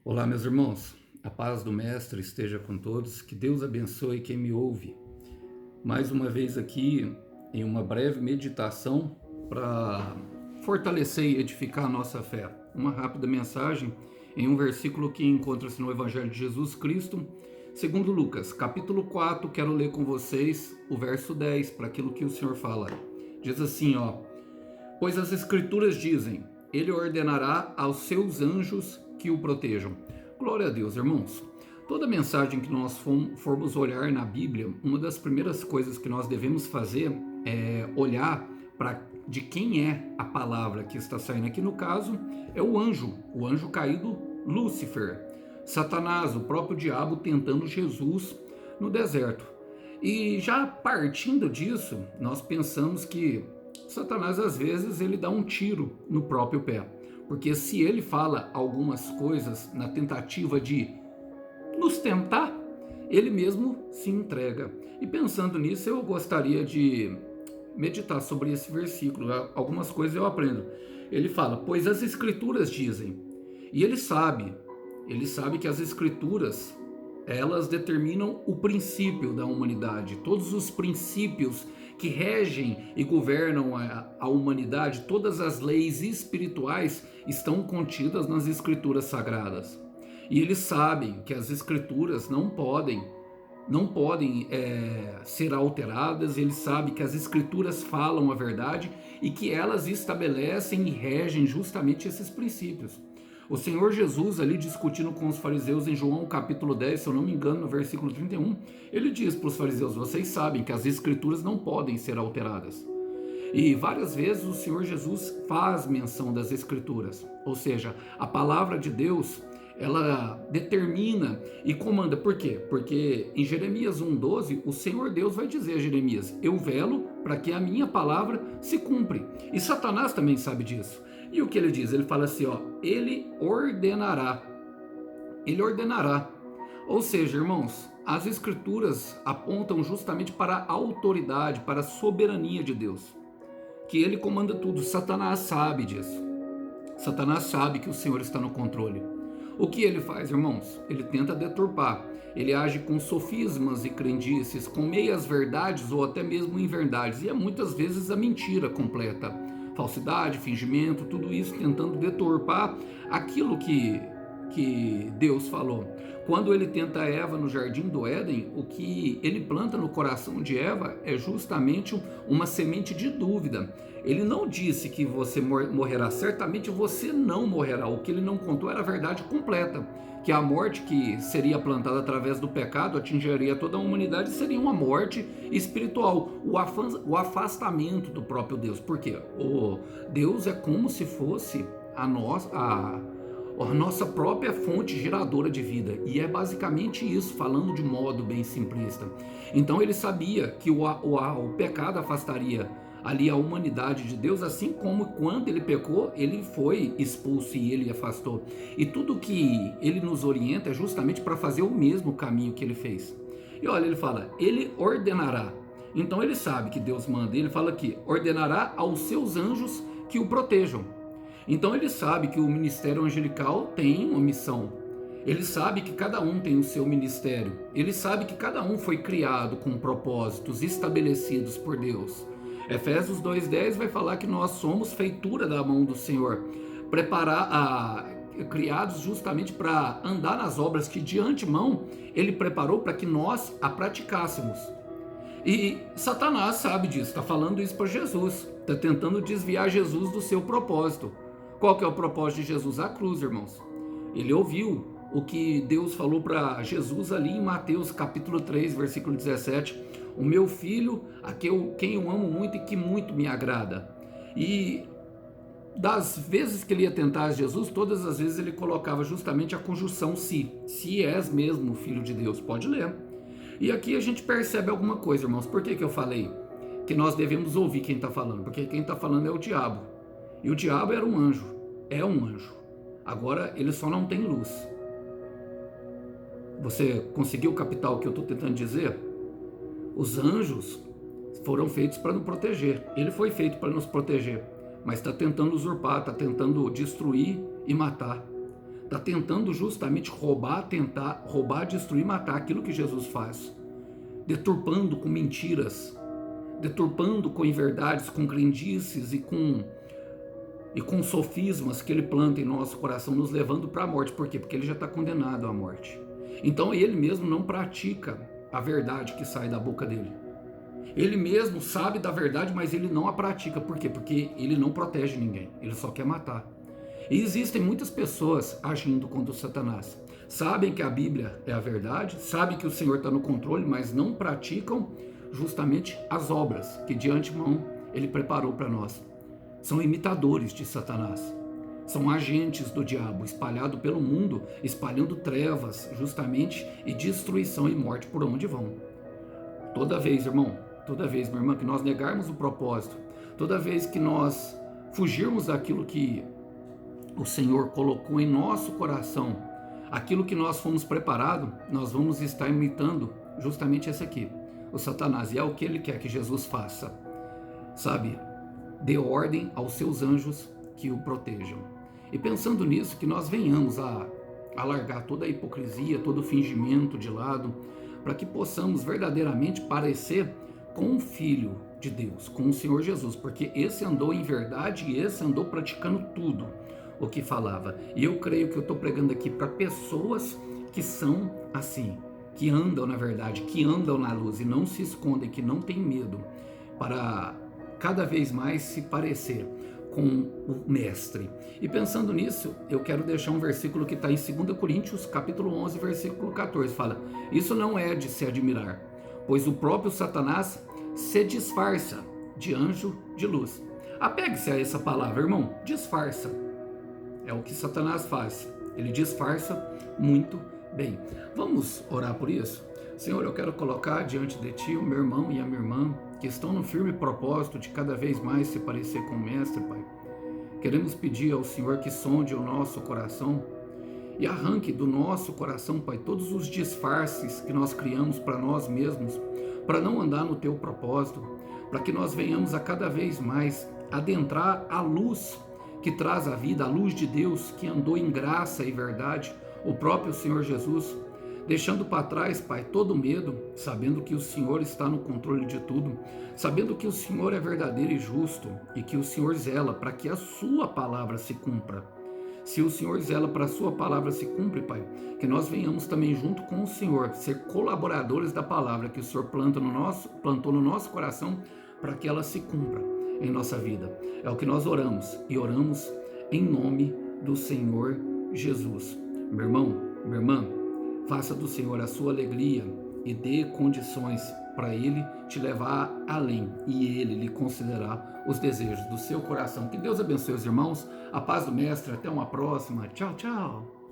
Olá, meus irmãos. A paz do Mestre esteja com todos. Que Deus abençoe quem me ouve. Mais uma vez aqui em uma breve meditação para fortalecer e edificar a nossa fé. Uma rápida mensagem em um versículo que encontra-se no Evangelho de Jesus Cristo, segundo Lucas, capítulo 4. Quero ler com vocês o verso 10 para aquilo que o Senhor fala. Diz assim, pois as Escrituras dizem: Ele ordenará aos seus anjos que o protejam. Glória a Deus, irmãos. Toda mensagem que nós formos olhar na Bíblia, uma das primeiras coisas que nós devemos fazer é olhar para de quem é a palavra que está saindo. Aqui no caso é o anjo caído Lúcifer, Satanás, o próprio diabo tentando Jesus no deserto. E já partindo disso, nós pensamos que Satanás às vezes ele dá um tiro no próprio pé. Porque se ele fala algumas coisas na tentativa de nos tentar, ele mesmo se entrega. E pensando nisso, eu gostaria de meditar sobre esse versículo. Algumas coisas eu aprendo. Ele fala: pois as Escrituras dizem. E ele sabe que as Escrituras, elas determinam o princípio da humanidade. Todos os princípios que regem e governam a humanidade, todas as leis espirituais estão contidas nas Escrituras Sagradas. E eles sabem que as Escrituras não podem ser alteradas. Eles sabem que as Escrituras falam a verdade e que elas estabelecem e regem justamente esses princípios. O Senhor Jesus ali discutindo com os fariseus em João capítulo 10, se eu não me engano, no versículo 31, ele diz para os fariseus: vocês sabem que as Escrituras não podem ser alteradas. E várias vezes o Senhor Jesus faz menção das Escrituras, ou seja, a palavra de Deus, ela determina e comanda. Por quê? Porque em Jeremias 1,12, o Senhor Deus vai dizer a Jeremias: eu velo para que a minha palavra se cumpre. E Satanás também sabe disso. E o que ele diz? Ele fala assim, ele ordenará. Ele ordenará. Ou seja, irmãos, as Escrituras apontam justamente para a autoridade, para a soberania de Deus. Que ele comanda tudo. Satanás sabe disso. Satanás sabe que o Senhor está no controle. O que ele faz, irmãos? Ele tenta deturpar. Ele age com sofismas e crendices, com meias verdades ou até mesmo inverdades. E é muitas vezes a mentira completa. Falsidade, fingimento, tudo isso tentando deturpar aquilo que Deus falou. Quando ele tenta Eva no jardim do Éden, o que ele planta no coração de Eva é justamente uma semente de dúvida. Ele não disse que você morrerá, certamente você não morrerá. O que ele não contou era a verdade completa, que a morte que seria plantada através do pecado atingiria toda a humanidade, seria uma morte espiritual, o afastamento do próprio Deus. Por quê? O Deus é como se fosse a nossa própria fonte geradora de vida, e é basicamente isso, falando de modo bem simplista. Então ele sabia que o pecado afastaria ali a humanidade de Deus, assim como quando ele pecou, ele foi expulso e ele afastou. E tudo que ele nos orienta é justamente para fazer o mesmo caminho que ele fez. E olha, ele fala, ele ordenará. Então ele sabe que Deus manda, ele fala aqui, ordenará aos seus anjos que o protejam. Então ele sabe que o ministério angelical tem uma missão. Ele sabe que cada um tem o seu ministério. Ele sabe que cada um foi criado com propósitos estabelecidos por Deus. Efésios 2,10 vai falar que nós somos feitura da mão do Senhor, criados justamente para andar nas obras que de antemão Ele preparou para que nós a praticássemos. E Satanás sabe disso, está falando isso para Jesus, está tentando desviar Jesus do seu propósito. Qual que é o propósito de Jesus? A cruz, irmãos. Ele ouviu o que Deus falou para Jesus ali em Mateus capítulo 3, versículo 17, o meu filho, quem eu amo muito e que muito me agrada. E das vezes que ele ia tentar Jesus, todas as vezes ele colocava justamente a conjunção se és mesmo o filho de Deus. Pode ler. E aqui a gente percebe alguma coisa, irmãos. Por que eu falei que nós devemos ouvir quem está falando? Porque quem está falando é o diabo. E o diabo era um anjo, é um anjo. Agora ele só não tem luz. Você conseguiu captar o que eu estou tentando dizer? Os anjos foram feitos para nos proteger. Ele foi feito para nos proteger, mas está tentando usurpar, está tentando destruir e matar. está tentando justamente roubar, tentar roubar, destruir, matar aquilo que Jesus faz, deturpando com mentiras, deturpando com inverdades, com crendices e com sofismas que ele planta em nosso coração, nos levando para a morte. Por quê? Porque ele já está condenado à morte. Então ele mesmo não pratica a verdade que sai da boca dele. Ele mesmo sabe da verdade, mas ele não a pratica. Por quê? Porque ele não protege ninguém, ele só quer matar. E existem muitas pessoas agindo contra o Satanás. Sabem que a Bíblia é a verdade, sabem que o Senhor está no controle, mas não praticam justamente as obras que de antemão ele preparou para nós. São imitadores de Satanás. São agentes do diabo, espalhados pelo mundo, espalhando trevas, justamente, e destruição e morte por onde vão. Toda vez, irmão, toda vez, minha irmã, que nós negarmos o propósito, toda vez que nós fugirmos daquilo que o Senhor colocou em nosso coração, aquilo que nós fomos preparados, nós vamos estar imitando justamente esse aqui, o Satanás. E é o que ele quer que Jesus faça, sabe? Dê ordem aos seus anjos que o protejam. E pensando nisso, que nós venhamos a largar toda a hipocrisia, todo o fingimento de lado, para que possamos verdadeiramente parecer com o Filho de Deus, com o Senhor Jesus, porque esse andou em verdade e esse andou praticando tudo o que falava. E eu creio que eu estou pregando aqui para pessoas que são assim, que andam na verdade, que andam na luz e não se escondem, que não têm medo, para cada vez mais se parecer com o Mestre. E pensando nisso, eu quero deixar um versículo que está em 2 Coríntios, capítulo 11, versículo 14, fala: isso não é de se admirar, pois o próprio Satanás se disfarça de anjo de luz. Apegue-se a essa palavra, irmão, disfarça. É o que Satanás faz, ele disfarça muito bem. Vamos orar por isso? Senhor, eu quero colocar diante de Ti o meu irmão e a minha irmã, que estão no firme propósito de cada vez mais se parecer com o Mestre, Pai. Queremos pedir ao Senhor que sonde o nosso coração e arranque do nosso coração, Pai, todos os disfarces que nós criamos para nós mesmos, para não andar no Teu propósito, para que nós venhamos a cada vez mais adentrar a luz que traz a vida, a luz de Deus, que andou em graça e verdade, o próprio Senhor Jesus, deixando para trás, Pai, todo medo, sabendo que o Senhor está no controle de tudo, sabendo que o Senhor é verdadeiro e justo, e que o Senhor zela para que a sua palavra se cumpra. Se o Senhor zela para a sua palavra se cumpre, Pai, que nós venhamos também junto com o Senhor, ser colaboradores da palavra que o Senhor plantou no nosso coração, para que ela se cumpra em nossa vida. É o que nós oramos, e oramos em nome do Senhor Jesus. Meu irmão, minha irmã, faça do Senhor a sua alegria e dê condições para Ele te levar além, e Ele lhe concederá os desejos do seu coração. Que Deus abençoe os irmãos, a paz do Mestre, até uma próxima. Tchau, tchau.